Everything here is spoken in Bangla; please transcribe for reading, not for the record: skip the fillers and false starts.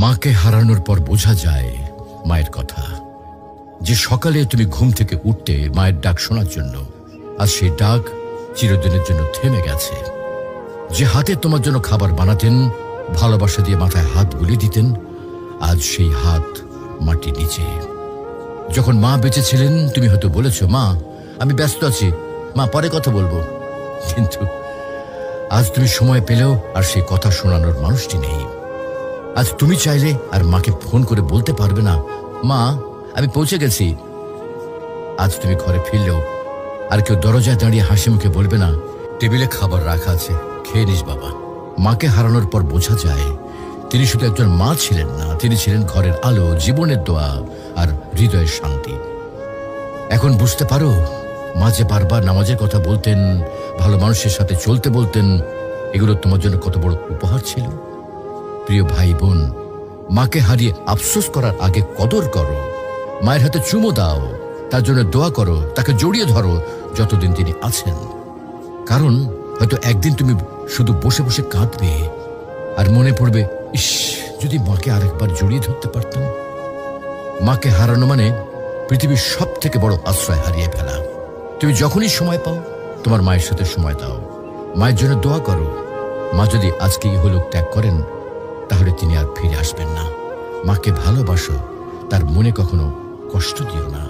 মাকে হারানোর পর বোঝা যায় মায়ের কথা, যে সকালে তুমি ঘুম থেকে উঠতে মায়ের ডাক শোনার জন্য, আর সেই ডাক চিরদিনের জন্য থেমে গেছে। যে হাতে তোমার জন্য খাবার বানাতেন, ভালোবাসা দিয়ে মাথায় হাত বুলিয়ে দিতেন, আজ সেই হাত মাটি নিচে। যখন মা বেঁচে ছিলেন তুমি হয়তো বলেছ, মা আমি ব্যস্ত আছি, মা পরে কথা বলবো। কিন্তু আজ তুমি সময় পেলেও আর সেই কথা শোনানোর মানুষটি নেই। আজ তুমি চাইলে আর মাকে ফোন করে বলতে পারবে না, মা আমি পৌঁছে গেছি। আজ তুমি ঘরে ফিরলেও আর কেউ দরজায় দাঁড়িয়ে হাসি মুখে বলবে না, টেবিলে খাবার রাখা আছে, খেয়ে নিস বাবা। মাকে হারানোর পর বোঝা যায় তিনি শুধু একজন মা ছিলেন না, তিনি ছিলেন ঘরের আলো, জীবনের দোয়া আর হৃদয়ের শান্তি। এখন বুঝতে পারো মা যে বারবার নামাজের কথা বলতেন, ভালো মানুষের সাথে চলতে বলতেন, এগুলো তোমার জন্য কত বড় উপহার ছিল। প্রিয় ভাই বোন, মাকে হারিয়ে আফসোস করার আগে কদর করো। মায়ের হাতে চুমো দাও, তার জন্য দোয়া করো, তাকে জড়িয়ে ধরো যতদিন তিনি আছেন। কারণ হয়তো একদিন তুমি শুধু বসে বসে কাঁদবে আর মনে পড়বে, ইস যদি মাকে আরেকবার জড়িয়ে ধরতে পারতাম। মাকে হারানো মানে পৃথিবীর সব থেকে বড় আশ্রয় হারিয়ে ফেলা। তুমি যখনই সময় পাও তোমার মায়ের সাথে সময় দাও, মায়ের জন্য দোয়া করো। মা যদি আজকে ইহলোক ত্যাগ করেন তাহলে তিনি আর ফিরে আসবেন না। মাকে ভালোবাসো, তার মনে কখনো কষ্ট দিও না।